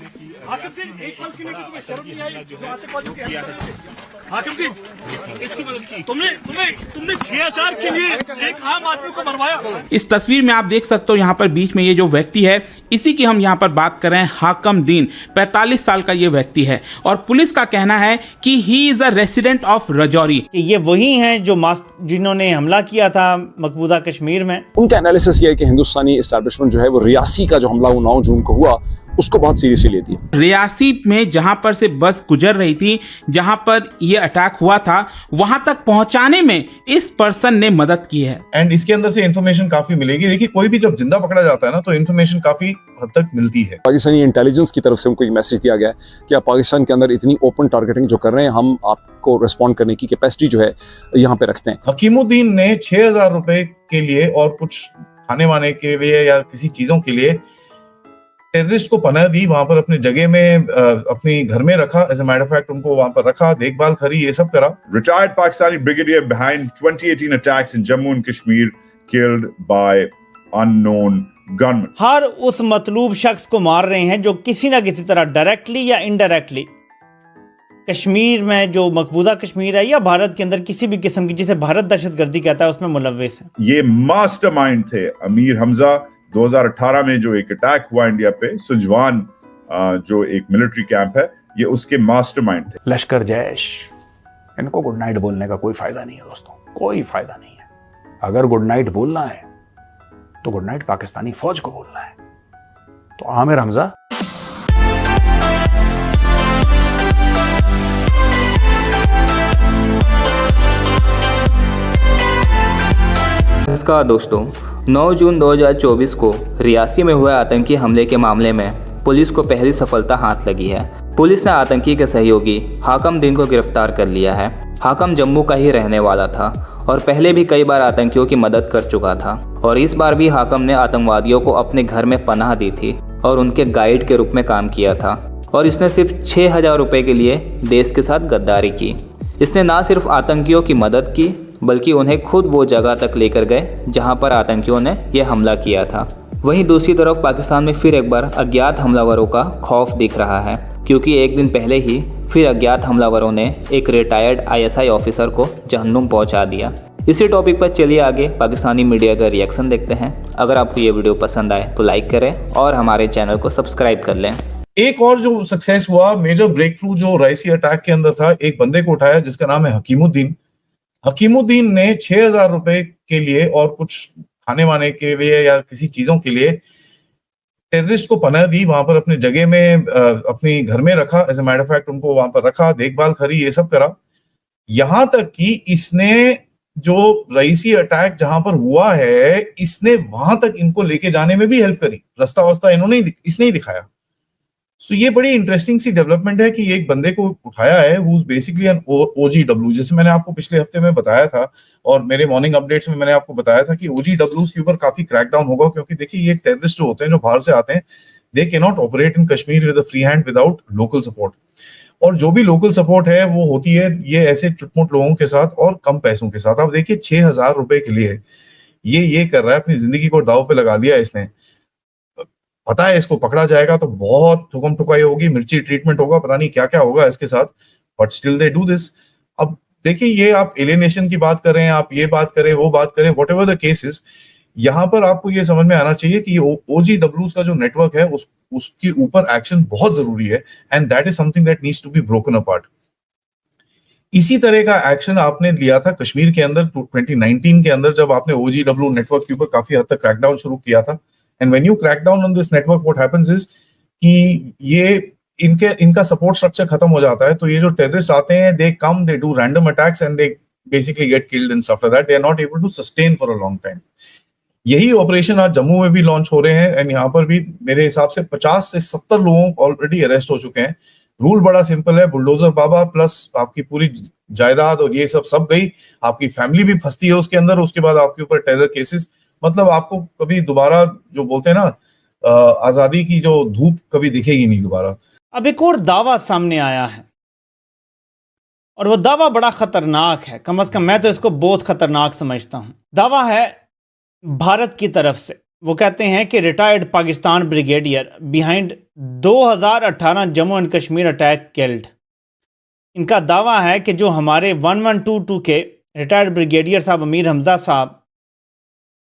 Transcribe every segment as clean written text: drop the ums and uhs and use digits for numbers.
हाकिम जी, एक पल के लिए भी तुम्हें शर्म नहीं आई जो आतंकवादियों की हेल्प कर रहे थे? हाकिम जी, इसकी मदद की तुमने 6,000 के लिए एक आम आदमी को मरवाया। इस तस्वीर में आप देख सकते हो यहाँ पर बीच में ये जो व्यक्ति है, इसी की हम यहाँ पर बात कर रहे हैं। हाकम दीन 45 साल का ये व्यक्ति है और पुलिस का कहना है कि he is a resident of Rajouri. ये वही हैं जो जिन्होंने हमला किया था मकबूजा कश्मीर में। उनका एनालिसिस ये है कि हिंदुस्तानी एस्टैब्लिशमेंट जो है वो रियासी का जो हमला 9 जून को हुआ उसको बहुत सीरियसली लेती है। रियासी में जहां पर से बस गुजर रही थी, जहां पर ये अटैक हुआ था, वहां तक पहुंचाने में इस पर्सन ने मदद की है। एंड इसके अंदर से इन्फॉर्मेशन काफी मिलेगी। देखिए, कोई भी जब जिंदा पकड़ा जाता है ना, तो इन्फॉर्मेशन काफी हद तक मिलती है। पाकिस्तानी इंटेलिजेंस की तरफ से उनको एक मैसेज दिया गया है कि आप पाकिस्तान के अंदर इतनी ओपन टारगेटिंग जो कर रहे हैं, हम आपको रिस्पॉन्ड करने की कैपेसिटी जो है यहाँ पे रखते हैं। हकीमुद्दीन ने 6,000 रुपए के लिए और कुछ खाने वाने के लिए या किसी चीजों के लिए टेररिस्ट को पनाह दी, वहां पर अपनी जगह में अपनी घर में रखा। As a matter of fact उनको वहां पर रखा, देखभाल करी, ये सब करा। Retired Pakistani brigadier behind 2018 attacks in Jammu and Kashmir killed by unknown gunmen. हर उस मतलूब शख्स को मार रहे हैं जो किसी ना किसी तरह डायरेक्टली या इनडायरेक्टली कश्मीर में, जो मकबूजा कश्मीर है या भारत के अंदर किसी भी किस्म की, जिसे भारत दहशतगर्दी कहता है, उसमें मुलव्विस है। ये मास्टरमाइंड थे अमीर हमजा। 2018 में जो एक अटैक हुआ इंडिया पे, सुजवान जो एक मिलिट्री कैंप है, ये उसके मास्टरमाइंड थे। लश्कर जैश, इनको गुड नाइट बोलने का कोई फायदा नहीं है दोस्तों, कोई फायदा नहीं है। अगर गुड नाइट बोलना है तो गुड नाइट पाकिस्तानी फौज को बोलना है। तो आमिर हमजा नमस्कार दोस्तों, 9 जून 2024 को रियासी में हुए आतंकी हमले के मामले में पुलिस को पहली सफलता हाथ लगी है। पुलिस ने आतंकी के सहयोगी हाकम दीन को गिरफ्तार कर लिया है। हाकम जम्मू का ही रहने वाला था और पहले भी कई बार आतंकियों की मदद कर चुका था और इस बार भी हाकम ने आतंकवादियों को अपने घर में पनाह दी थी और उनके गाइड के रूप में काम किया था और इसने सिर्फ 6,000 रुपये के लिए देश के साथ गद्दारी की। इसने ना सिर्फ आतंकियों की मदद की बल्कि उन्हें खुद वो जगह तक लेकर गए जहां पर आतंकियों ने यह हमला किया था। वहीं दूसरी तरफ पाकिस्तान में फिर एक बार अज्ञात हमलावरों का खौफ दिख रहा है, क्योंकि एक दिन पहले ही फिर अज्ञात हमलावरों ने एक रिटायर्ड ISI ऑफिसर को जहन्नुम पहुंचा दिया। इसी टॉपिक पर चलिए आगे पाकिस्तानी मीडिया का रिएक्शन देखते हैं। अगर आपको ये वीडियो पसंद आए तो लाइक करें और हमारे चैनल को सब्सक्राइब कर लें। एक और जो सक्सेस हुआ, मेजर ब्रेक थ्रू जो राइसी अटैक के अंदर था, एक बंदे को उठाया जिसका नाम है हकीमुद्दीन। हकीमुद्दीन ने 6,000 रुपए के लिए और कुछ खाने वाने के लिए या किसी चीजों के लिए टेररिस्ट को पनाह दी, वहां पर अपनी जगह में अपनी घर में रखा। As a matter of fact उनको वहां पर रखा, देखभाल करी, ये सब करा। यहां तक कि इसने जो रईसी अटैक जहां पर हुआ है, इसने वहां तक इनको लेके जाने में भी हेल्प करी। रास्ता वास्ता इसने ही दिखाया। सो ये बड़ी इंटरेस्टिंग सी डेवलपमेंट है कि एक बंदे को उठाया है who is basically an OGW, जैसे मैंने आपको पिछले हफ्ते में बताया था और मेरे मॉर्निंग अपडेट्स में मैंने आपको बताया था कि OGWs के ऊपर काफी क्रैकडाउन होगा, क्योंकि देखिए ये टेररिस्ट जो होते हैं, जो बाहर से आते हैं, they can not operate in Kashmir with a free hand without local support. और जो भी लोकल सपोर्ट है वो होती है ये ऐसे चुटमुट लोगों के साथ और कम पैसों के साथ। अब देखिए 6,000 रुपए के लिए ये कर रहा है, अपनी जिंदगी को दांव पे लगा दिया इसने। पता है इसको पकड़ा जाएगा तो बहुत ठुकम ठुकाई होगी, मिर्ची ट्रीटमेंट होगा, पता नहीं क्या क्या होगा इसके साथ, but still they do this. अब देखिए, ये आप एलियनेशन की बात करें, आप ये बात करें, वो बात करें, वट एवर द केसेस, यहाँ पर आपको ये समझ में आना चाहिए कि OGWs का जो नेटवर्क है उसके ऊपर एक्शन बहुत जरूरी है, and that is something that needs to be broken apart. इसी तरह का एक्शन आपने लिया था कश्मीर के अंदर 2019 के अंदर, जब आपने OGW नेटवर्क के ऊपर काफी हद तक क्रैकडाउन शुरू किया था। And when you crack down on this network, what happens is कि ये इनका सपोर्ट स्ट्रक्चर खत्म हो जाता है। तो ये जो टेररिस्ट आते हैं, they come, they do random attacks and they basically get killed and stuff like that. They are not able to sustain for a long time. यही ऑपरेशन आज जम्मू में भी लॉन्च हो रहे हैं एंड यहाँ पर भी मेरे हिसाब से 50 से 70 लोग ऑलरेडी अरेस्ट हो चुके हैं। रूल बड़ा सिंपल है, बुलडोजर बाबा प्लस आपकी पूरी जायदाद और ये सब गई, आपकी फैमिली भी फंसती है उसके अंदर। उसके बाद आपके ऊपर टेरर केसेस, मतलब आपको कभी दोबारा जो बोलते हैं ना आजादी की जो धूप कभी दिखेगी नहीं दोबारा। अब एक और दावा सामने आया है और वो दावा बड़ा खतरनाक है, कम से कम मैं तो इसको बहुत खतरनाक समझता हूं। दावा है भारत की तरफ से, वो कहते हैं कि retired Pakistan brigadier behind 2018 Jammu and Kashmir attack killed. इनका दावा है कि जो हमारे 1122 के रिटायर्ड ब्रिगेडियर साहब अमीर हमजा साहब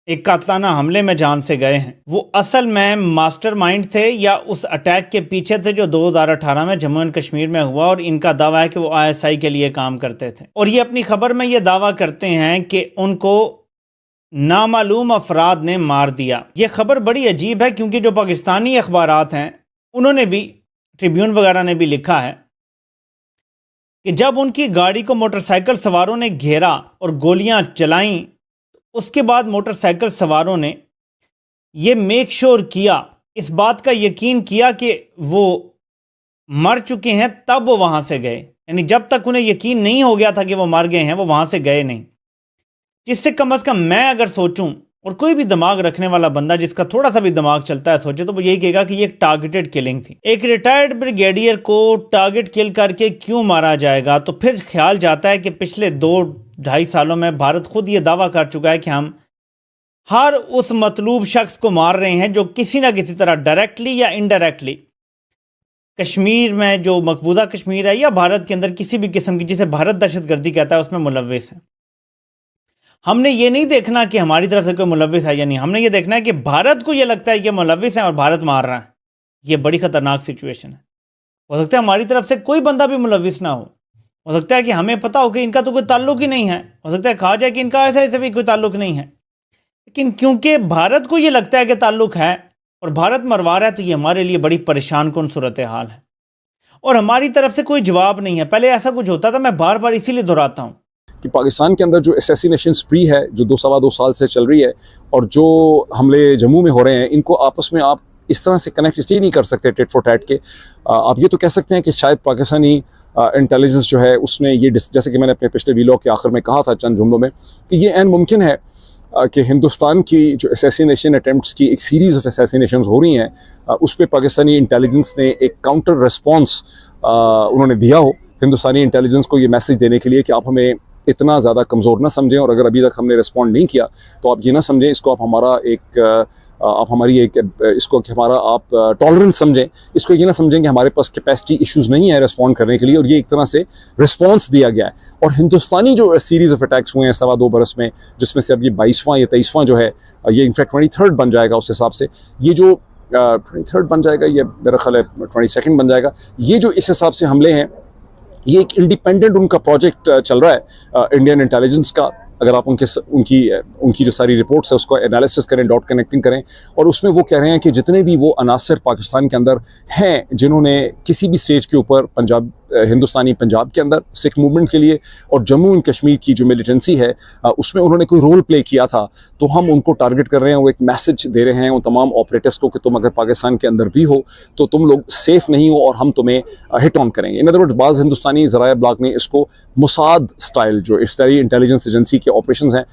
एक कातलाना हमले में जान से गए हैं, वो असल में मास्टरमाइंड थे या उस अटैक के पीछे थे जो 2018 में जम्मू एंड कश्मीर में हुआ। और इनका दावा है कि वो ISI के लिए काम करते थे और ये अपनी खबर में ये दावा करते हैं कि उनको नामालूम अफराद ने मार दिया। ये खबर बड़ी अजीब है क्योंकि जो पाकिस्तानी अखबारात हैं उन्होंने भी, ट्रिब्यून वगैरह ने भी लिखा है कि जब उनकी गाड़ी को मोटरसाइकिल सवारों ने घेरा और गोलियां चलाईं, उसके बाद मोटरसाइकिल सवारों ने ये मेक श्योर किया, इस बात का यकीन किया कि वो मर चुके हैं, तब वो वहाँ से गए। यानी जब तक उन्हें यकीन नहीं हो गया था कि वो मर गए हैं, वो वहाँ से गए नहीं। जिससे कम अज़ कम मैं अगर सोचूं और कोई भी दिमाग रखने वाला बंदा जिसका थोड़ा सा भी दिमाग चलता है सोचे, तो वो यही कहेगा कि ये एक टारगेटेड किलिंग थी। एक रिटायर्ड ब्रिगेडियर को टारगेट किल करके क्यों मारा जाएगा? तो फिर ख्याल जाता है कि पिछले 2-2.5 सालों में भारत खुद ये दावा कर चुका है कि हम हर उस मतलूब शख्स को मार रहे हैं जो किसी ना किसी तरह डायरेक्टली या इनडायरेक्टली कश्मीर में, जो मकबूजा कश्मीर है या भारत के अंदर किसी भी किस्म की, जिसे भारत दहशतगर्दी कहता है, उसमें मुलव्विस है। हमने ये नहीं देखना कि हमारी तरफ से कोई मुलव्विस है या नहीं, हमने ये देखना है कि भारत को ये लगता है कि मुलव्विस है और भारत मार रहा है। ये बड़ी खतरनाक सिचुएशन है। हो सकता है हमारी तरफ से कोई बंदा भी मुलव्विस ना हो सकता है कि हमें पता हो कि इनका तो कोई ताल्लुक ही नहीं है, हो सकता है कहा जाए कि इनका ऐसे भी कोई ताल्लुक नहीं है, लेकिन क्योंकि भारत को ये लगता है कि ताल्लुक है और भारत मरवा रहा है, तो ये हमारे लिए बड़ी परेशान कुन सूरत हाल है और हमारी तरफ से कोई जवाब नहीं है। पहले ऐसा कुछ होता था, मैं बार बार इसीलिए दोहराता हूँ कि पाकिस्तान के अंदर जो असैसिनेशन स्प्री है जो 2-2.25 साल से चल रही है और जो हमले जम्मू में हो रहे हैं, इनको आपस में आप इस तरह से कनेक्ट इसलिए नहीं कर सकते टेट फॉर टैट के। आप ये तो कह सकते हैं कि शायद पाकिस्तानी इंटेलिजेंस जो है उसने ये, जैसे कि मैंने अपने पिछले वीलॉग के आखिर में कहा था चंद जुमलों में, कि ये ऐन मुमकिन है कि हिंदुस्तान की जो असैसिनेशन अटैम्प्ट्स की एक सीरीज़ ऑफ असैसिनेशंस हो रही हैं, उस पर पाकिस्तानी इंटेलिजेंस ने एक काउंटर रिस्पॉन्स उन्होंने दिया हो हिंदुस्तानी इंटेलिजेंस को ये मैसेज देने के लिए कि आप हमें इतना ज़्यादा कमज़ोर ना समझें और अगर अभी तक हमने रिस्पॉन्ड नहीं किया तो आप ये ना समझें इसको, आप हमारा एक आप हमारी एक इसको हमारा आप टॉलरेंस समझें, इसको ये ना समझें कि हमारे पास कैपेसिटी इश्यूज़ नहीं है रिस्पॉन्ड करने के लिए। और ये एक तरह से रिस्पॉन्स दिया गया है। और हिंदुस्तानी जो सीरीज़ ऑफ अटैक्स हुए हैं 2.25 बरस में, जिसमें से अब ये 22वां या 23वां जो है, ये इनफैक्ट 23rd बन जाएगा उस हिसाब से, ये जो 23rd बन जाएगा, ये मेरा ख्याल है 22nd बन जाएगा। ये जो इस हिसाब से हमले हैं, ये एक इंडिपेंडेंट उनका प्रोजेक्ट चल रहा है इंडियन इंटेलिजेंस का। अगर आप उनकी जो सारी रिपोर्ट्स है उसको एनालिसिस करें, डॉट कनेक्टिंग करें, और उसमें वो कह रहे हैं कि जितने भी वो अनासर पाकिस्तान के अंदर हैं जिन्होंने किसी भी स्टेज के ऊपर हिंदुस्तानी पंजाब के अंदर सिख मूवमेंट के लिए और जम्मू एंड कश्मीर की जो मिलिटेंसी है उसमें उन्होंने कोई रोल प्ले किया था, तो हम उनको टारगेट कर रहे हैं। वो एक मैसेज दे रहे हैं उन तमाम ऑपरेटिव्स को कि तुम अगर पाकिस्तान के अंदर भी हो तो तुम लोग सेफ नहीं हो और हम तुम्हें हिट ऑन करेंगे। इन अदर वर्ड्स, बाज़ हिंदुस्तानी ज़राया ब्लॉग ने इसको मुसाद स्टाइल, जो इफ्तारी इंटेलिजेंस एजेंसी के ऑपरेशंस हैं,